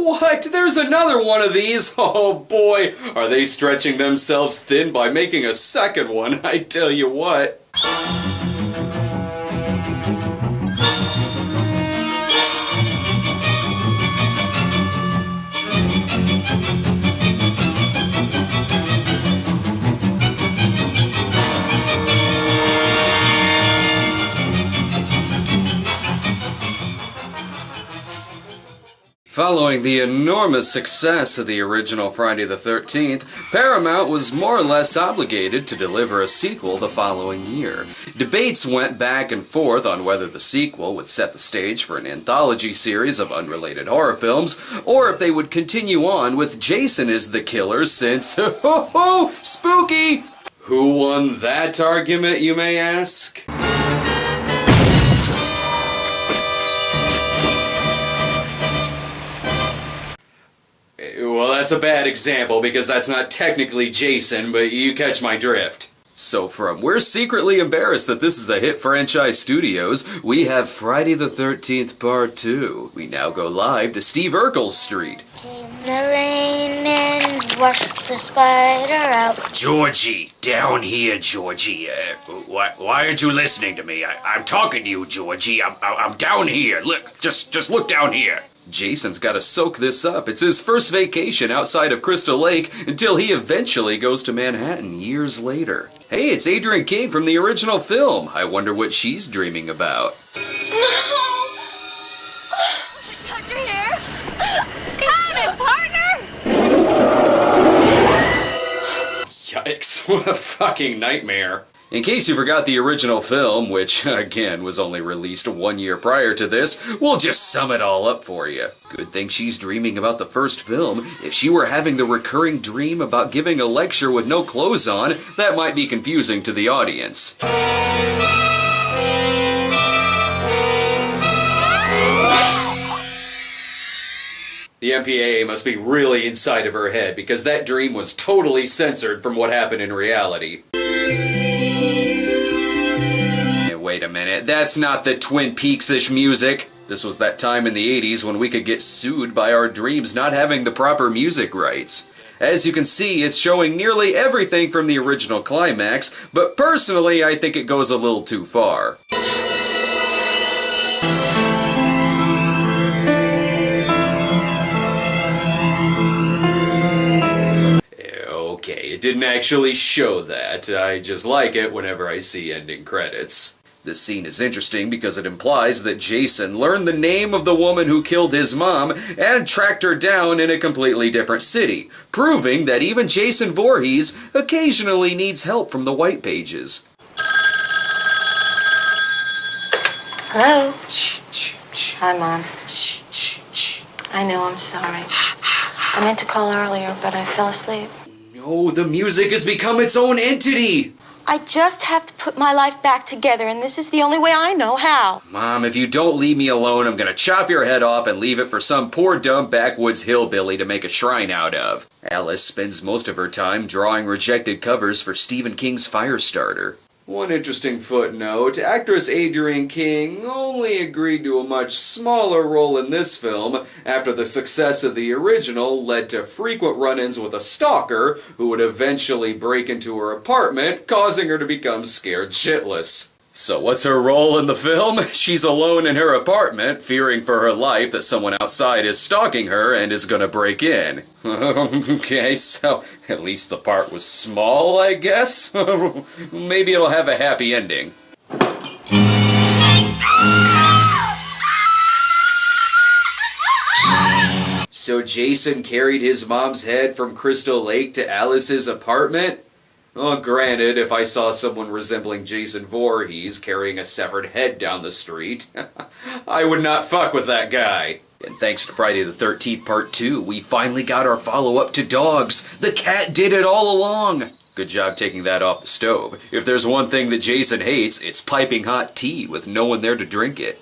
What? There's another one of these? Oh boy, are they stretching themselves thin by making a second one, I tell you what. Following the enormous success of the original Friday the 13th, Paramount was more or less obligated to deliver a sequel the following year. Debates went back and forth on whether the sequel would set the stage for an anthology series of unrelated horror films, or if they would continue on with Jason as the killer since, ho, spooky! Who won that argument, you may ask? Well, that's a bad example because that's not technically Jason, but you catch my drift. So from We're Secretly Embarrassed That This Is a Hit Franchise Studios, we have Friday the 13th Part 2. We now go live to Steve Urkel's street. Came the rain and washed the spider out. Georgie, down here, Georgie. Why aren't you listening to me? I'm talking to you, Georgie. I'm down here. Look, just look down here. Jason's gotta soak this up. It's his first vacation outside of Crystal Lake until he eventually goes to Manhattan years later. Hey, it's Adrienne King from the original film. I wonder what she's dreaming about. No! Cut your hair! Cut it, partner! Yikes, what a fucking nightmare. In case you forgot the original film, which, again, was only released 1 year prior to this, we'll just sum it all up for you. Good thing she's dreaming about the first film. If she were having the recurring dream about giving a lecture with no clothes on, that might be confusing to the audience. The MPAA must be really inside of her head, because that dream was totally censored from what happened in reality. Wait a minute, that's not the Twin Peaks-ish music. This was that time in the 80s when we could get sued by our dreams not having the proper music rights. As you can see, it's showing nearly everything from the original climax, but personally I think it goes a little too far. Okay, it didn't actually show that. I just like it whenever I see ending credits. This scene is interesting because it implies that Jason learned the name of the woman who killed his mom and tracked her down in a completely different city, proving that even Jason Voorhees occasionally needs help from the white pages. Hello? Hi, Mom. I know, I'm sorry. I meant to call earlier, but I fell asleep. No, the music has become its own entity! I just have to put my life back together, and this is the only way I know how. Mom, if you don't leave me alone, I'm gonna chop your head off and leave it for some poor dumb backwoods hillbilly to make a shrine out of. Alice spends most of her time drawing rejected covers for Stephen King's Firestarter. One interesting footnote, actress Adrienne King only agreed to a much smaller role in this film after the success of the original led to frequent run-ins with a stalker who would eventually break into her apartment, causing her to become scared shitless. So what's her role in the film? She's alone in her apartment, fearing for her life that someone outside is stalking her and is gonna break in. Okay, so at least the part was small, I guess? Maybe it'll have a happy ending. So Jason carried his mom's head from Crystal Lake to Alice's apartment? Well, granted, if I saw someone resembling Jason Voorhees carrying a severed head down the street, I would not fuck with that guy. And thanks to Friday the 13th Part 2, we finally got our follow-up to Dogs. The cat did it all along. Good job taking that off the stove. If there's one thing that Jason hates, it's piping hot tea with no one there to drink it.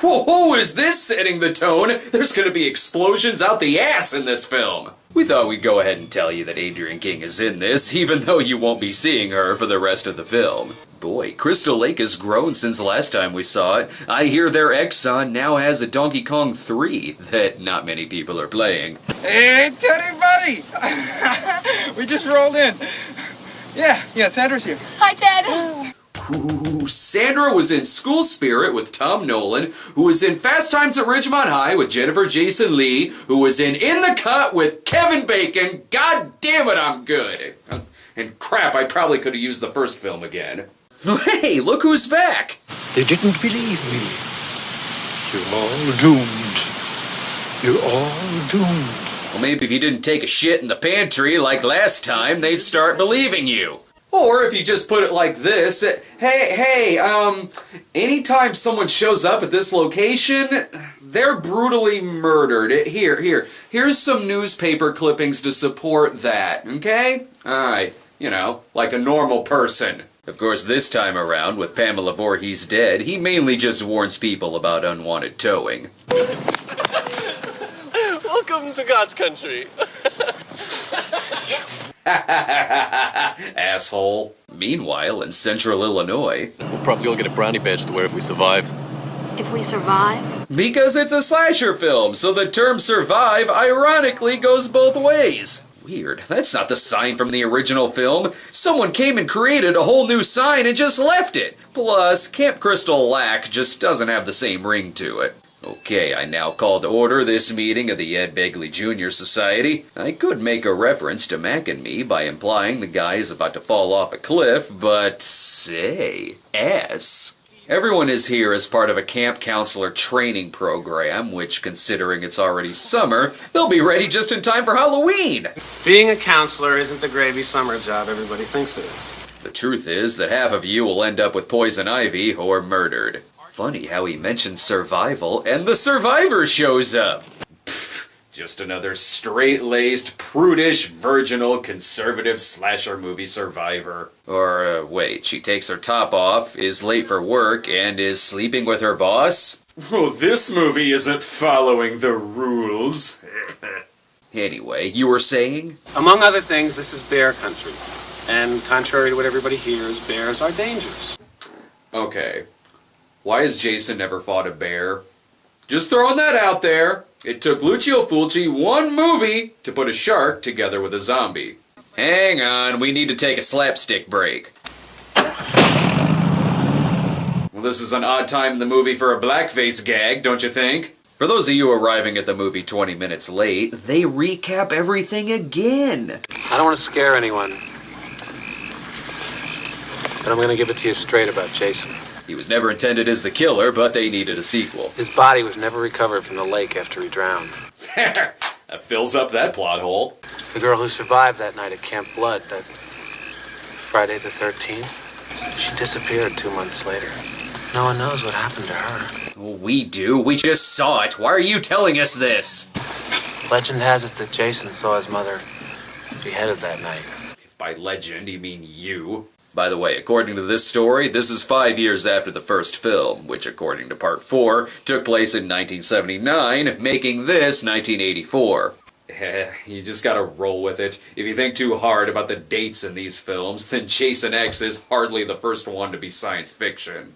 Whoa, is this setting the tone? There's gonna be explosions out the ass in this film! We thought we'd go ahead and tell you that Adrienne King is in this, even though you won't be seeing her for the rest of the film. Boy, Crystal Lake has grown since the last time we saw it. I hear their Exxon now has a Donkey Kong 3 that not many people are playing. Hey, Teddy buddy! We just rolled in. Yeah, Sandra's here. Hi, Ted. Ooh, Sandra was in School Spirit with Tom Nolan, who was in Fast Times at Ridgemont High with Jennifer Jason Leigh, who was in the Cut with Kevin Bacon. God damn it, I'm good. And crap, I probably could have used the first film again. Hey, look who's back! They didn't believe me. You're all doomed. You're all doomed. Well, maybe if you didn't take a shit in the pantry like last time, they'd start believing you. Or if you just put it like this, hey, anytime someone shows up at this location, they're brutally murdered. Here's some newspaper clippings to support that, okay? Alright, like a normal person. Of course, this time around, with Pamela Voorhees dead, he mainly just warns people about unwanted towing. Welcome to God's country. Asshole. Meanwhile, in central Illinois... We'll probably all get a brownie badge to wear if we survive. If we survive? Because it's a slasher film, so the term survive ironically goes both ways. Weird, that's not the sign from the original film. Someone came and created a whole new sign and just left it. Plus, Camp Crystal Lake just doesn't have the same ring to it. Okay, I now call to order this meeting of the Ed Begley Jr. Society. I could make a reference to Mac and me by implying the guy is about to fall off a cliff, but say, Everyone is here as part of a camp counselor training program, which, considering it's already summer, they'll be ready just in time for Halloween! Being a counselor isn't the gravy summer job everybody thinks it is. The truth is that half of you will end up with poison ivy or murdered. Funny how he mentions survival and the survivor shows up. Pfft, just another straight-laced, prudish, virginal, conservative slasher movie survivor. Or, wait, she takes her top off, is late for work, and is sleeping with her boss? Well, this movie isn't following the rules. Anyway, you were saying? Among other things, this is bear country. And contrary to what everybody hears, bears are dangerous. Okay. Why has Jason never fought a bear? Just throwing that out there. It took Lucio Fulci one movie to put a shark together with a zombie. Hang on, we need to take a slapstick break. Well, this is an odd time in the movie for a blackface gag, don't you think? For those of you arriving at the movie 20 minutes late, they recap everything again. I don't want to scare anyone. But I'm going to give it to you straight about Jason. He was never intended as the killer, but they needed a sequel. His body was never recovered from the lake after he drowned. That fills up that plot hole. The girl who survived that night at Camp Blood, that Friday the 13th, she disappeared 2 months later. No one knows what happened to her. We do. We just saw it. Why are you telling us this? Legend has it that Jason saw his mother beheaded that night. If by legend you mean you. By the way, according to this story, this is 5 years after the first film, which according to part 4, took place in 1979, making this 1984. You just gotta roll with it. If you think too hard about the dates in these films, then Jason X is hardly the first one to be science fiction.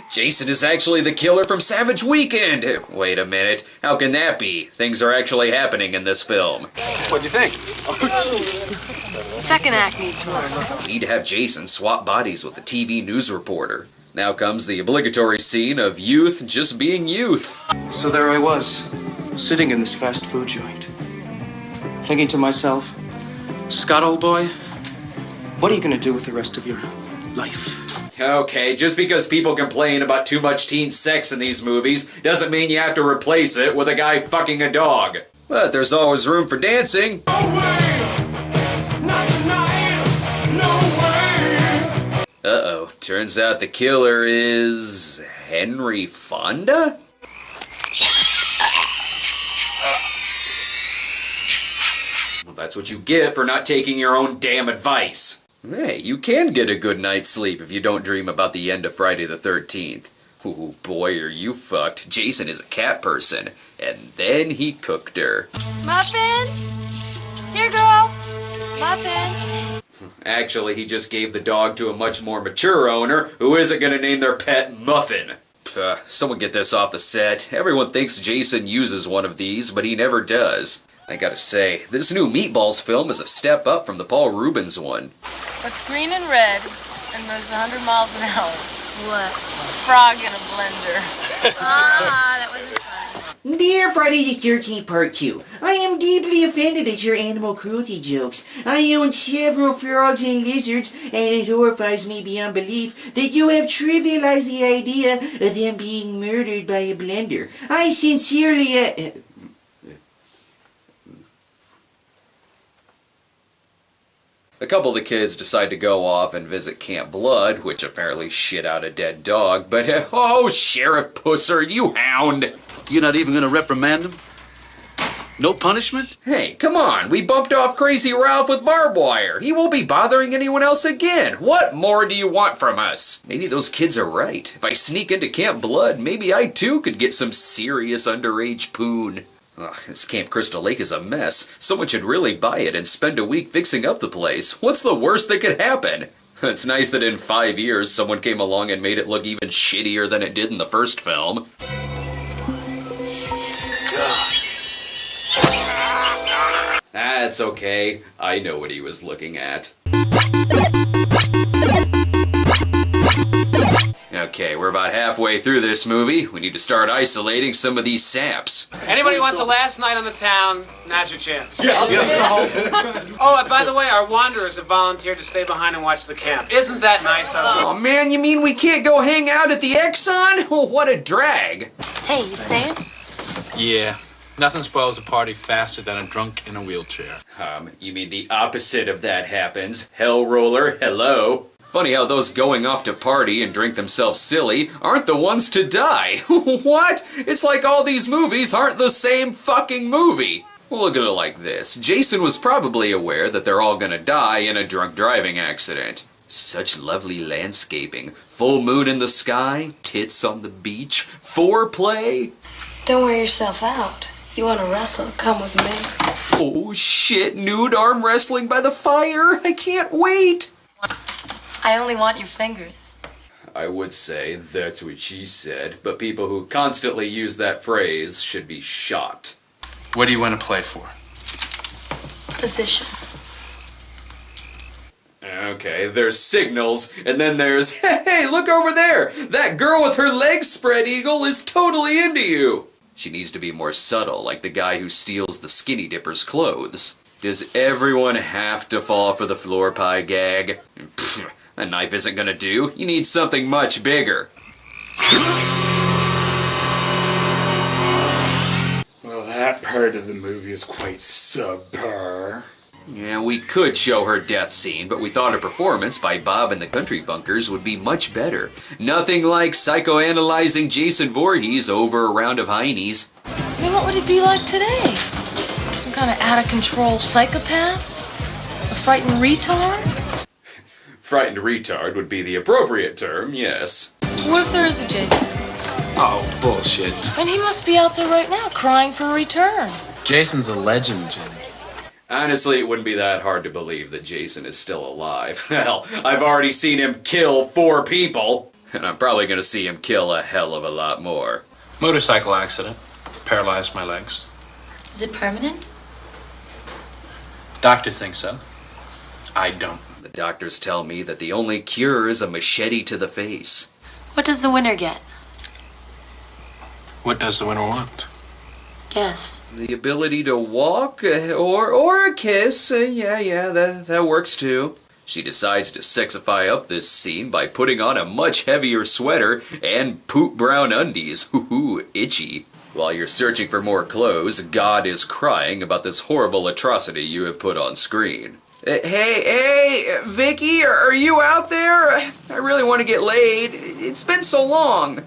Jason is actually the killer from Savage Weekend! Wait a minute, how can that be? Things are actually happening in this film. What'd you think? Second act needs more. We need to have Jason swap bodies with the TV news reporter. Now comes the obligatory scene of youth just being youth. So there I was, sitting in this fast food joint, thinking to myself, Scott, old boy, what are you gonna do with the rest of your life? Okay, just because people complain about too much teen sex in these movies doesn't mean you have to replace it with a guy fucking a dog. But there's always room for dancing. No way! Not tonight! No way! Uh-oh, turns out the killer is... Henry Fonda? Well, that's what you get for not taking your own damn advice. Hey, you can get a good night's sleep if you don't dream about the end of Friday the 13th. Ooh, boy, are you fucked. Jason is a cat person. And then he cooked her. Muffin? Here, girl. Muffin. Actually, he just gave the dog to a much more mature owner who isn't going to name their pet Muffin. Someone get this off the set. Everyone thinks Jason uses one of these, but he never does. I gotta say, this new Meatballs film is a step up from the Paul Rubens one. What's green and red and goes 100 miles an hour? What? Frog in a blender. That wasn't fun. Dear Friday the 13th Part 2, I am deeply offended at your animal cruelty jokes. I own several frogs and lizards, and it horrifies me beyond belief that you have trivialized the idea of them being murdered by a blender. I sincerely, A couple of the kids decide to go off and visit Camp Blood, which apparently shit out a dead dog, but oh, Sheriff Pusser, you hound! You're not even gonna reprimand him? No punishment? Hey, come on, we bumped off Crazy Ralph with barbed wire. He won't be bothering anyone else again. What more do you want from us? Maybe those kids are right. If I sneak into Camp Blood, maybe I too could get some serious underage poon. Ugh, this Camp Crystal Lake is a mess. Someone should really buy it and spend a week fixing up the place. What's the worst that could happen? It's nice that in 5 years someone came along and made it look even shittier than it did in the first film. That's okay. I know what he was looking at. Okay, we're about halfway through this movie. We need to start isolating some of these saps. Anybody wants a last night on the town, now's your chance. Yeah. Oh, and by the way, our wanderers have volunteered to stay behind and watch the camp. Isn't that nice of them? Oh man, you mean we can't go hang out at the Exxon? Oh, what a drag. Hey, you staying? Yeah. Nothing spoils a party faster than a drunk in a wheelchair. You mean the opposite of that happens. Hell roller, hello. Funny how those going off to party and drink themselves silly aren't the ones to die. What? It's like all these movies aren't the same fucking movie. Well, look at it like this. Jason was probably aware that they're all gonna die in a drunk driving accident. Such lovely landscaping. Full moon in the sky, tits on the beach, foreplay. Don't wear yourself out. You want to wrestle? Come with me. Oh shit, nude arm wrestling by the fire. I can't wait. I only want your fingers. I would say that's what she said, but people who constantly use that phrase should be shot. What do you want to play for? Position. Okay, there's signals, and then there's, hey, look over there! That girl with her legs spread eagle is totally into you! She needs to be more subtle, like the guy who steals the Skinny Dipper's clothes. Does everyone have to fall for the floor pie gag? Pfft, a knife isn't gonna do. You need something much bigger. Well, that part of the movie is quite subpar. Yeah, we could show her death scene, but we thought a performance by Bob and the Country Bunkers would be much better. Nothing like psychoanalyzing Jason Voorhees over a round of heinies. I mean, what would it be like today? Some kind of out-of-control psychopath? A frightened retard? Frightened retard would be the appropriate term, yes. What if there is a Jason? Oh, bullshit. And he must be out there right now, crying for a return. Jason's a legend, Jim. Honestly, it wouldn't be that hard to believe that Jason is still alive. Hell, I've already seen him kill 4 people, and I'm probably gonna see him kill a hell of a lot more. Motorcycle accident. Paralyzed my legs. Is it permanent? Doctor thinks so. I don't. The doctors tell me that the only cure is a machete to the face. What does the winner get? What does the winner want? Guess. The ability to walk, or a kiss. Yeah, that works too. She decides to sexify up this scene by putting on a much heavier sweater and poop brown undies. Hoo-hoo, itchy. While you're searching for more clothes, God is crying about this horrible atrocity you have put on screen. Hey, Vicky, are you out there? I really want to get laid. It's been so long.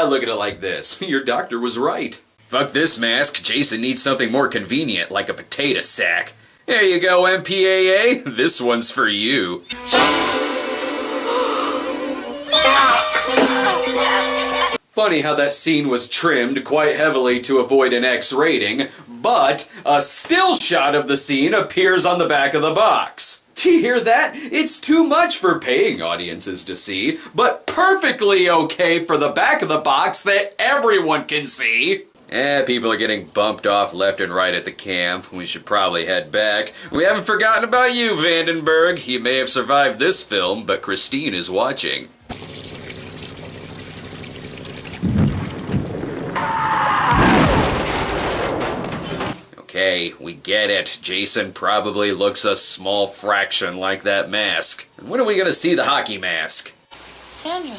Look at it like this. Your doctor was right. Fuck this mask. Jason needs something more convenient, like a potato sack. There you go, MPAA. This one's for you. Funny how that scene was trimmed quite heavily to avoid an X rating, but a still shot of the scene appears on the back of the box. Do you hear that? It's too much for paying audiences to see, but perfectly okay for the back of the box that everyone can see. People are getting bumped off left and right at the camp. We should probably head back. We haven't forgotten about you, Vandenberg. You may have survived this film, but Christine is watching. Okay, we get it. Jason probably looks a small fraction like that mask. And when are we gonna see the hockey mask? Sandra.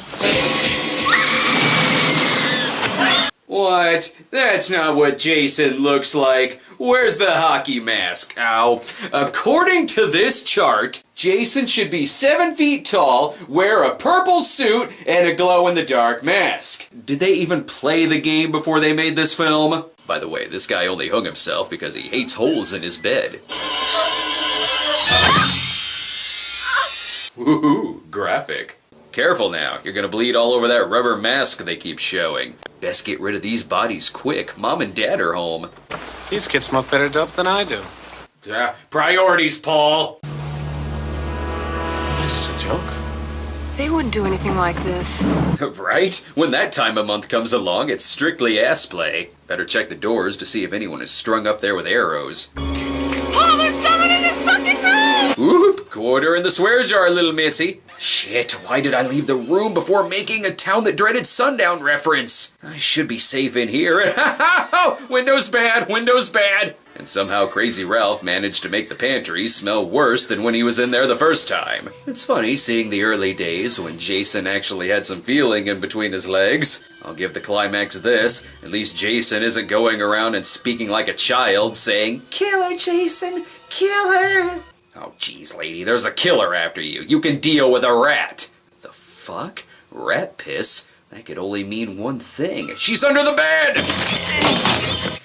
What? That's not what Jason looks like. Where's the hockey mask? Ow. According to this chart, Jason should be 7 feet tall, wear a purple suit, and a glow-in-the-dark mask. Did they even play the game before they made this film? By the way, this guy only hung himself because he hates holes in his bed. Woohoo, graphic. Careful now, you're gonna bleed all over that rubber mask they keep showing. Best get rid of these bodies quick. Mom and Dad are home. These kids smoke better dope than I do. Priorities, Paul. Is this a joke? They wouldn't do anything like this. Right? When that time of month comes along, it's strictly ass play. Better check the doors to see if anyone is strung up there with arrows. Paul, there's someone in this fucking room! Whoop! Quarter in the swear jar, little missy. Shit, why did I leave the room before making a Town That Dreaded Sundown reference? I should be safe in here. Windows bad, windows bad. And somehow Crazy Ralph managed to make the pantry smell worse than when he was in there the first time. It's funny seeing the early days when Jason actually had some feeling in between his legs. I'll give the climax this. At least Jason isn't going around and speaking like a child saying, "Kill her, Jason, kill her." Oh, geez, lady, there's a killer after you. You can deal with a rat. The fuck? Rat piss? That could only mean one thing. She's under the bed!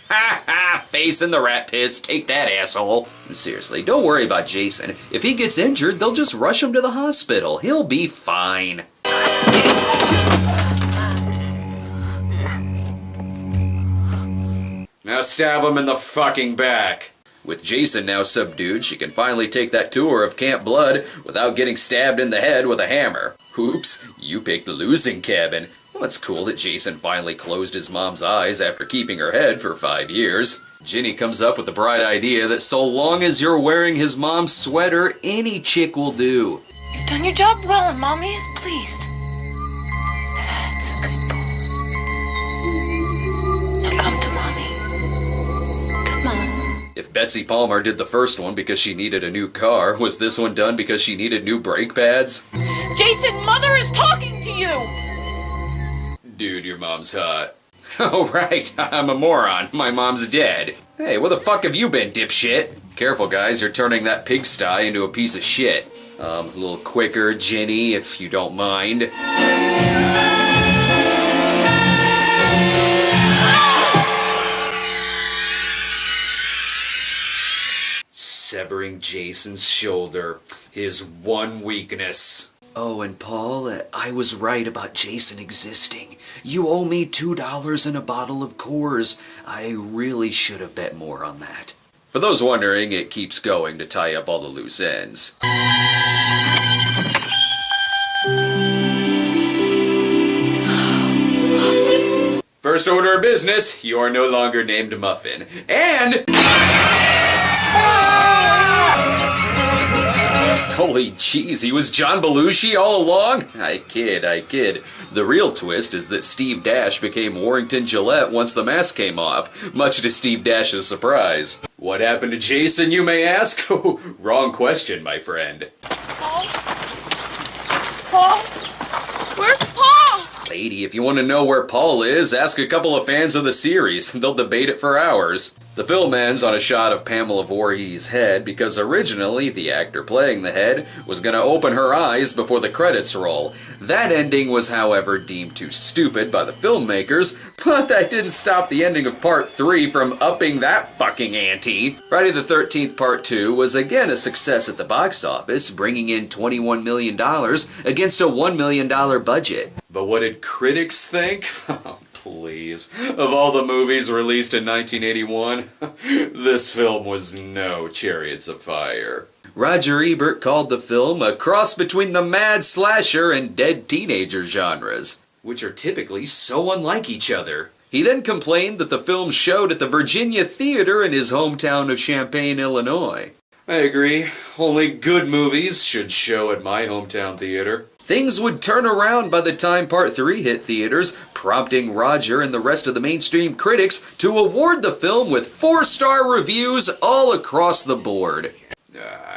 Ha ha! Face in the rat piss. Take that, asshole. Seriously, don't worry about Jason. If he gets injured, they'll just rush him to the hospital. He'll be fine. Now stab him in the fucking back. With Jason now subdued, she can finally take that tour of Camp Blood without getting stabbed in the head with a hammer. Oops, you picked the losing cabin. Well, it's cool that Jason finally closed his mom's eyes after keeping her head for 5 years. Ginny comes up with the bright idea that so long as you're wearing his mom's sweater, any chick will do. You've done your job well, and Mommy is pleased. That's a good boy. Now come to Mommy. Come on. If Betsy Palmer did the first one because she needed a new car, was this one done because she needed new brake pads? Jason, Mother is talking to you! Dude, your mom's hot. Oh, right, I'm a moron. My mom's dead. Hey, where the fuck have you been, dipshit? Careful, guys, you're turning that pigsty into a piece of shit. A little quicker, Ginny, if you don't mind. Severing Jason's shoulder, his one weakness. Oh, and Paul, I was right about Jason existing. You owe me $2 and a bottle of Coors. I really should have bet more on that. For those wondering, it keeps going to tie up all the loose ends. First order of business, you are no longer named Muffin. And... Holy jeez, he was John Belushi all along? I kid. The real twist is that Steve Dash became Warrington Gillette once the mask came off, much to Steve Dash's surprise. What happened to Jason, you may ask? Oh, wrong question, my friend. Paul? Paul? Where's Paul? Lady, if you want to know where Paul is, ask a couple of fans of the series. They'll debate it for hours. The film ends on a shot of Pamela Voorhees' head because originally the actor playing the head was going to open her eyes before the credits roll. That ending was, however, deemed too stupid by the filmmakers, but that didn't stop the ending of Part 3 from upping that fucking ante. Friday the 13th Part 2 was again a success at the box office, bringing in $21 million against a $1 million budget. But what did critics think? Please. Of all the movies released in 1981, this film was no Chariots of Fire. Roger Ebert called the film a cross between the mad slasher and dead teenager genres, which are typically so unlike each other. He then complained that the film showed at the Virginia Theater in his hometown of Champaign, Illinois. I agree. Only good movies should show at my hometown theater. Things would turn around by the time Part 3 hit theaters, prompting Roger and the rest of the mainstream critics to award the film with 4-star reviews all across the board.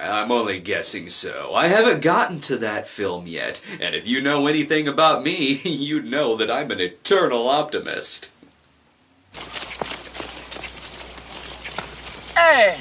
I'm only guessing so. I haven't gotten to that film yet, and if you know anything about me, you'd know that I'm an eternal optimist. Hey!